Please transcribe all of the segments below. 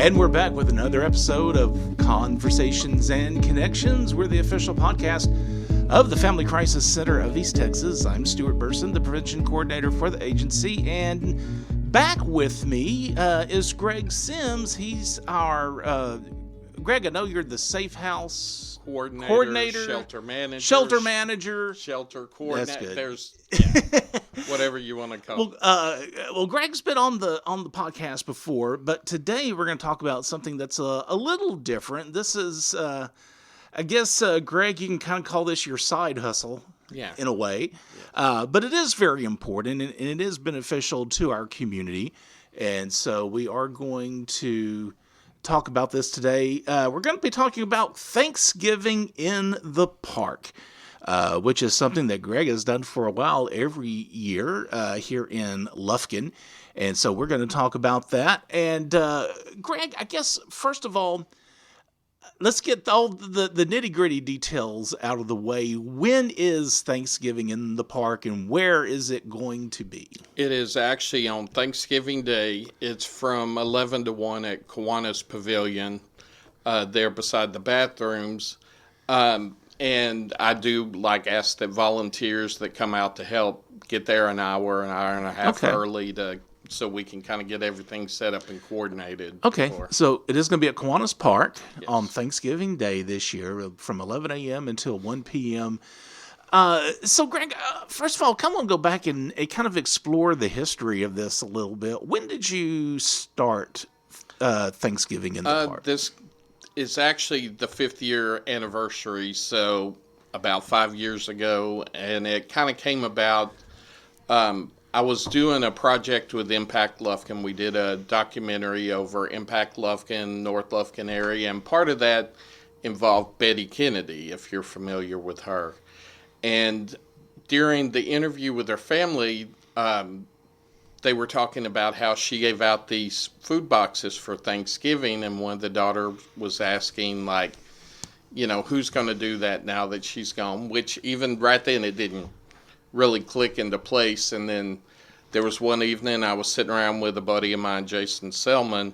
And we're back with another episode of Conversations and Connections. We're the official podcast of the Family Crisis Center of East Texas. I'm Stuart Burson, the prevention coordinator for the agency. And back with me is Greg Sims. He's our... Greg, I know you're the Safe House coordinator, shelter manager, shelter coordinator. That's good. There's whatever you want to call it. Well, Greg's been on the podcast before, but today we're going to talk about something that's a little different. This is, I guess, Greg, you can kind of call this your side hustle, in a way, but it is very important and it is beneficial to our community, and so we are going to talk about this today. We're going to be talking about Thanksgiving in the park, which is something that Greg has done for a while every year here in Lufkin. And so we're going to talk about that. And Greg, I guess, first of all, let's get all the nitty-gritty details out of the way. When is Thanksgiving in the park, and where is it going to be? It is actually on Thanksgiving Day. It's from 11 to 1 at Kiwanis Pavilion, there beside the bathrooms. And I do ask that volunteers that come out to help get there an hour and a half early so we can kind of get everything set up and coordinated. Okay, so it is going to be at Kiwanis Park on Thanksgiving Day this year from 11 a.m. until 1 p.m. So, Greg, first of all, come on, go back and kind of explore the history of this a little bit. When did you start Thanksgiving in the park? This is actually the 5th year anniversary, so about 5 years ago, and it kind of came about. I was doing a project with Impact Lufkin. We did a documentary over Impact Lufkin, North Lufkin area, and part of that involved Betty Kennedy, if you're familiar with her. And during the interview with her family, they were talking about how she gave out these food boxes for Thanksgiving, and one of the daughters was asking, who's going to do that now that she's gone, which even right then it didn't really click into place. And then there was one evening I was sitting around with a buddy of mine, Jason Selman,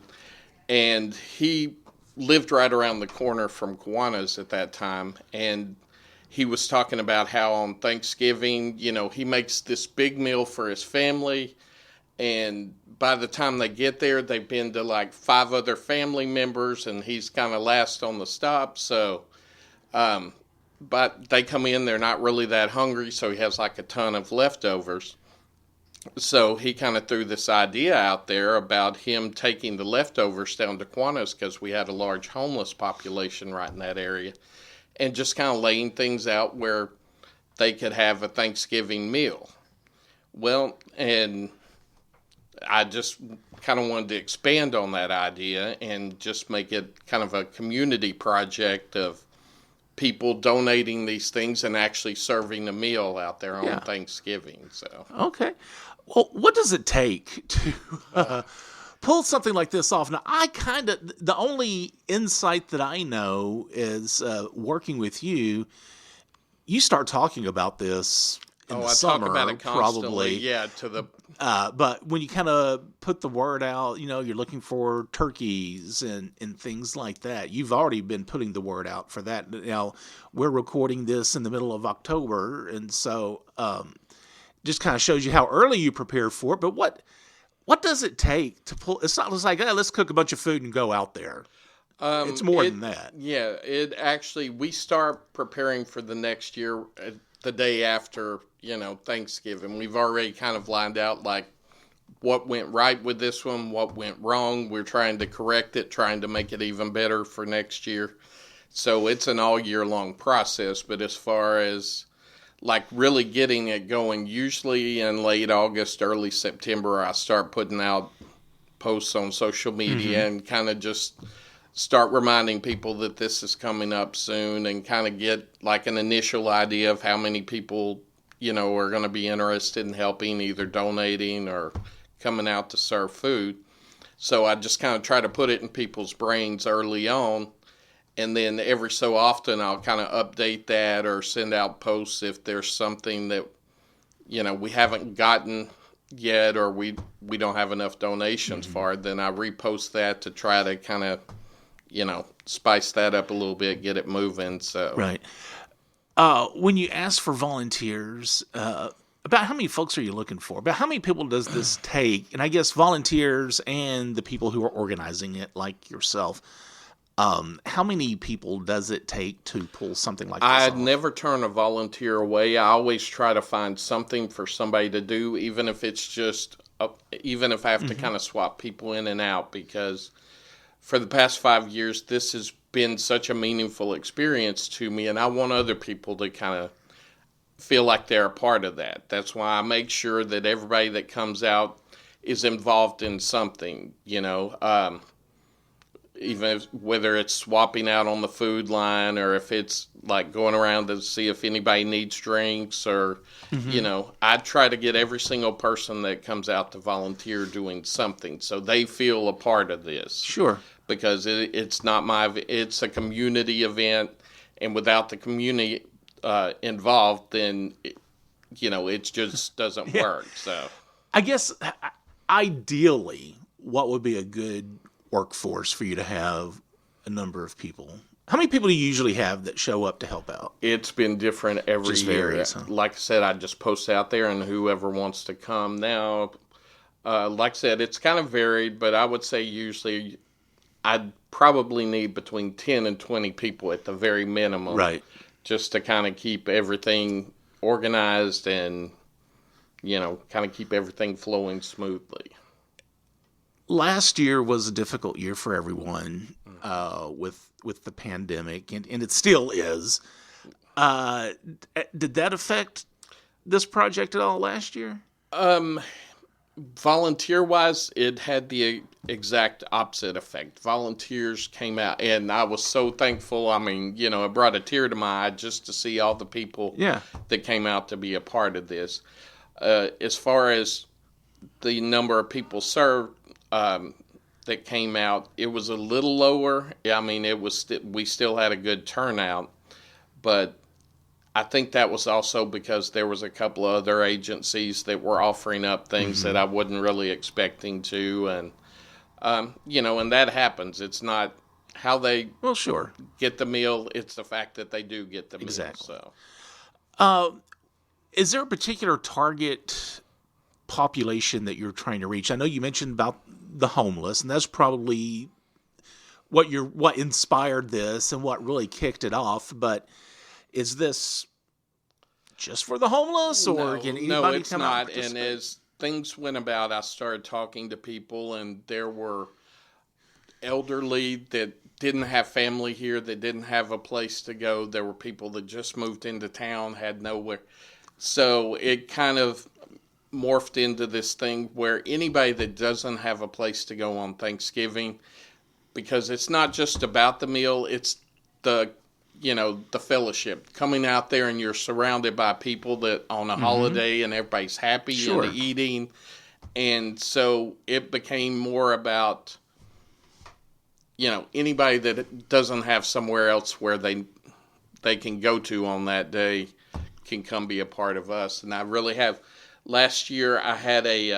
and he lived right around the corner from Kiwanis at that time, and he was talking about how on Thanksgiving, he makes this big meal for his family, and by the time they get there, they've been to 5 other family members, and he's kind of last on the stop, so but they come in, they're not really that hungry, so he has a ton of leftovers. So he kind of threw this idea out there about him taking the leftovers down to Kiwanis, because we had a large homeless population right in that area, and just kind of laying things out where they could have a Thanksgiving meal. Well, and I just kind of wanted to expand on that idea and just make it kind of a community project of people donating these things and actually serving a meal out there on Thanksgiving. So okay, well, what does it take to pull something like this off? Now, the only insight that I know is working with you. You start talking about this in the summer, talk about it constantly, probably. But when you kind of put the word out, you're looking for turkeys and things like that. You've already been putting the word out for that. Now, we're recording this in the middle of October, and so just kind of shows you how early you prepare for it. But what does it take to pull? It's not just let's cook a bunch of food and go out there. It's more than that. Yeah, it actually, we start preparing for the next year the day after, Thanksgiving. We've already kind of lined out what went right with this one, what went wrong. We're trying to correct it, trying to make it even better for next year. So it's an all year long process. But as far as really getting it going, usually in late August, early September, I start putting out posts on social media and kind of just start reminding people that this is coming up soon, and kind of get an initial idea of how many people, are going to be interested in helping, either donating or coming out to serve food. So I just kind of try to put it in people's brains early on. And then every so often I'll kind of update that or send out posts if there's something that, we haven't gotten yet, or we don't have enough donations for it, then I repost that to try to kind of, spice that up a little bit, get it moving. So Right. When you ask for volunteers, about how many folks are you looking for? About how many people does this take? And I guess volunteers and the people who are organizing it, like yourself, how many people does it take to pull something like this I off? never turn a volunteer away. I always try to find something for somebody to do, even if it's just, even if I have to kind of swap people in and out, because for the past 5 years, this has been such a meaningful experience to me, and I want other people to kind of feel like they're a part of that. That's why I make sure that everybody that comes out is involved in something, even whether it's swapping out on the food line, or if it's like going around to see if anybody needs drinks, or I try to get every single person that comes out to volunteer doing something so they feel a part of this. Sure. Because it's not it's a community event, and without the community involved, then it just doesn't work. So I guess ideally, what would be a good workforce for you to have a number of people? How many people do you usually have that show up to help out? it's been different every Just year. varies, huh? Like I said, I just post out there, and whoever wants to come. Now, like I said, it's kind of varied, but I would say usually I'd probably need between 10 and 20 people at the very minimum. Right. Just to kind of keep everything organized and, kind of keep everything flowing smoothly. Last year was a difficult year for everyone with the pandemic, and it still is. Did that affect this project at all last year? Volunteer-wise, it had the exact opposite effect. Volunteers came out, and I was so thankful. I mean, it brought a tear to my eye just to see all the people that came out to be a part of this. As far as the number of people served that came out, it was a little lower. I mean, we still had a good turnout, but I think that was also because there was a couple of other agencies that were offering up things that I wasn't really expecting to, and and that happens. It's not how they get the meal; it's the fact that they do get the meal. Exactly. So, Is there a particular target population that you're trying to reach? I know you mentioned about the homeless, and that's probably what inspired this and what really kicked it off. But is this just for the homeless, or can anybody it's come not. out and participate? And as things went about, I started talking to people, and there were elderly that didn't have family here, that didn't have a place to go. There were people that just moved into town, had nowhere. So it kind of morphed into this thing where anybody that doesn't have a place to go on Thanksgiving, because it's not just about the meal, it's the fellowship, coming out there and you're surrounded by people that on a holiday and everybody's happy and eating. And so it became more about, anybody that doesn't have somewhere else where they can go to on that day can come be a part of us. And I really have. Last year I had it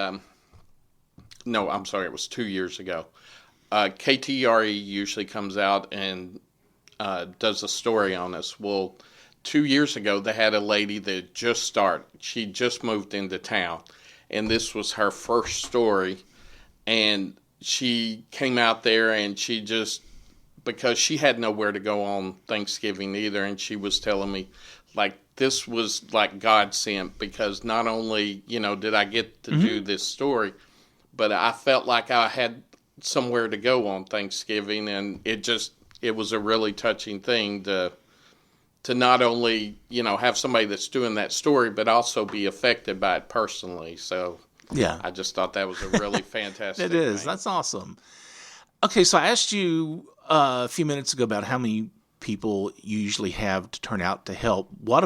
was 2 years ago. KTRE usually comes out and does a story on us. Well, 2 years ago, they had a lady that just started. She just moved into town, and this was her first story. And she came out there, and she just, because she had nowhere to go on Thanksgiving either, and she was telling me, like, this was like God sent, because not only, did I get to do this story, but I felt like I had somewhere to go on Thanksgiving, and it was a really touching thing to not only, have somebody that's doing that story, but also be affected by it personally. So Yeah. I just thought that was a really fantastic It is. thing. That's awesome. Okay, so I asked you a few minutes ago about how many people you usually have to turn out to help. What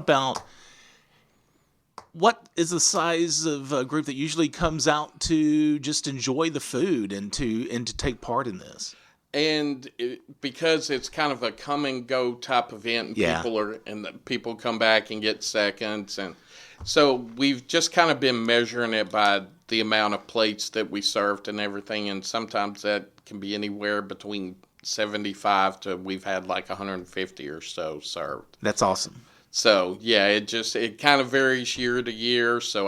is the size of a group that usually comes out to just enjoy the food and to take part in this? And because it's kind of a come and go type event, and people come back and get seconds, and so we've just kind of been measuring it by the amount of plates that we served and everything, and sometimes that can be anywhere between 75 to we've had like 150 or so served. That's awesome. So yeah, it kind of varies year to year. So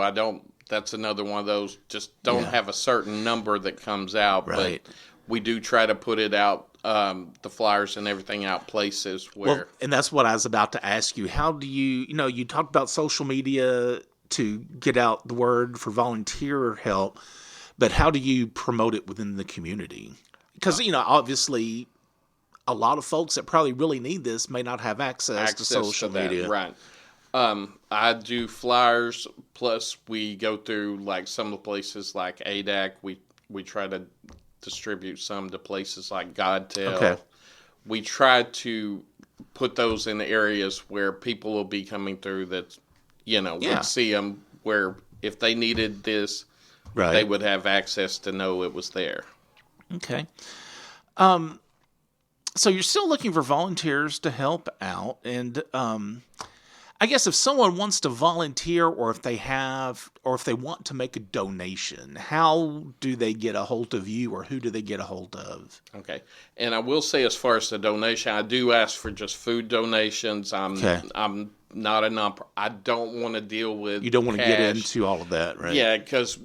that's another one of those, just don't have a certain number that comes out, right. But we do try to put it out, the flyers and everything out places where. Well, and that's what I was about to ask you. How do you talked about social media to get out the word for volunteer help, but how do you promote it within the community? Because, obviously a lot of folks that probably really need this may not have access to social media. Right. I do flyers, plus we go through like some of the places like ADAC. We try to distribute some to places like Godtail. Okay. We try to put those in the areas where people will be coming through that, would see them, where if they needed this, right, they would have access to know it was there. Okay. So you're still looking for volunteers to help out, and I guess if someone wants to volunteer, or if they want to make a donation, how do they get a hold of you, or who do they get a hold of? Okay. And I will say, as far as the donation, I do ask for just food donations. I'm not a I don't want to deal with You don't want to cash. get into all of that, right? Yeah, because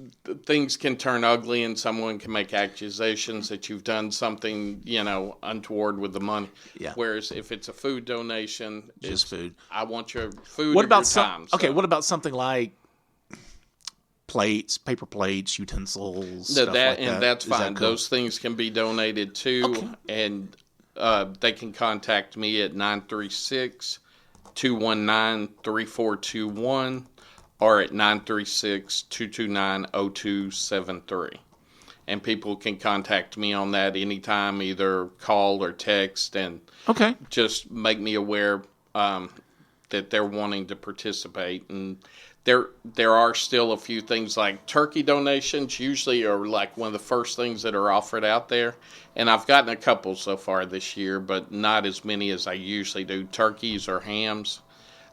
things can turn ugly, and someone can make accusations that you've done something, untoward with the money. Yeah. Whereas if it's a food donation, Just food. I want your food. What or about your time. Okay, what about something like plates, paper plates, utensils, stuff like that? And that's Is that fine. cool? Those things can be donated too, Okay. and they can contact me at 936-219-3421 or at 936-229-0273. And people can contact me on that anytime, either call or text, and Okay. just make me aware that they're wanting to participate. And there are still a few things like turkey donations usually are like one of the first things that are offered out there. And I've gotten a couple so far this year, but not as many as I usually do. Turkeys or hams.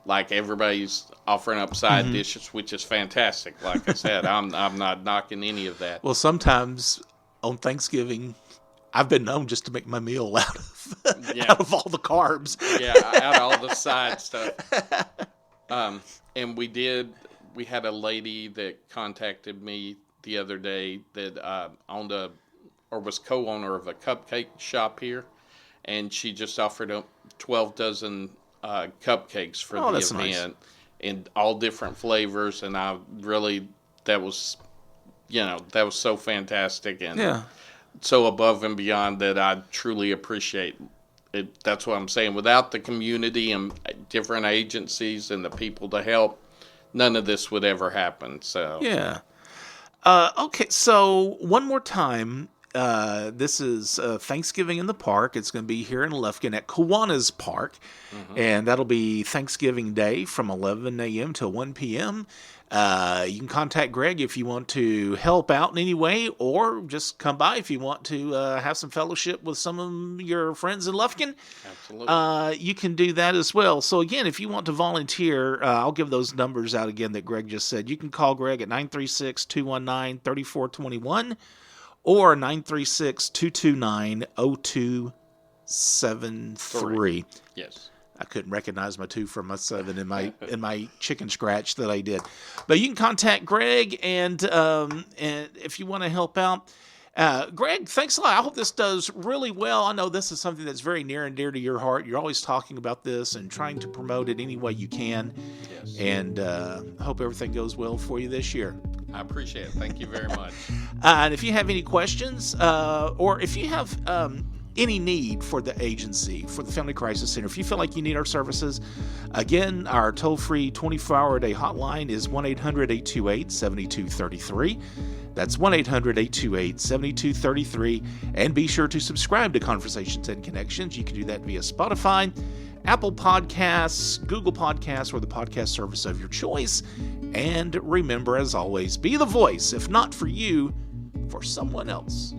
Like everybody's offering up side dishes, which is fantastic. Like I said, I'm not knocking any of that. Well, sometimes on Thanksgiving, I've been known just to make my meal out of out of all the carbs. Yeah, out of all the side stuff. And we had a lady that contacted me the other day that owned was co-owner of a cupcake shop here, and she just offered up 12 dozen cupcakes for the that's event, nice. in all different flavors, and that was so fantastic, and so above and beyond that I truly appreciate it. That's what I'm saying. Without the community and different agencies and the people to help, none of this would ever happen. So yeah. Okay, so one more time. This is Thanksgiving in the Park. It's going to be here in Lufkin at Kiwanis Park, and that'll be Thanksgiving Day from 11 a.m. to 1 p.m. You can contact Greg if you want to help out in any way, or just come by if you want to have some fellowship with some of your friends in Lufkin. absolutely. You can do that as well. So again, if you want to volunteer, I'll give those numbers out again that Greg just said. You can call Greg at 936-219-3421 or 936-229-0273. Yes. I couldn't recognize my 2 from my 7 in my chicken scratch that I did. But you can contact Greg, and if you want to help out. Greg, thanks a lot. I hope this does really well. I know this is something that's very near and dear to your heart. You're always talking about this and trying to promote it any way you can. Yes. And I hope everything goes well for you this year. I appreciate it. Thank you very much. And if you have any questions, or if you have any need for the agency, for the Family Crisis Center, if you feel like you need our services, again, our toll-free 24-hour-a-day hotline is 1-800-828-7233. That's 1-800-828-7233. And be sure to subscribe to Conversations and Connections. You can do that via Spotify, Apple Podcasts, Google Podcasts, or the podcast service of your choice. And remember, as always, be the voice, if not for you, for someone else.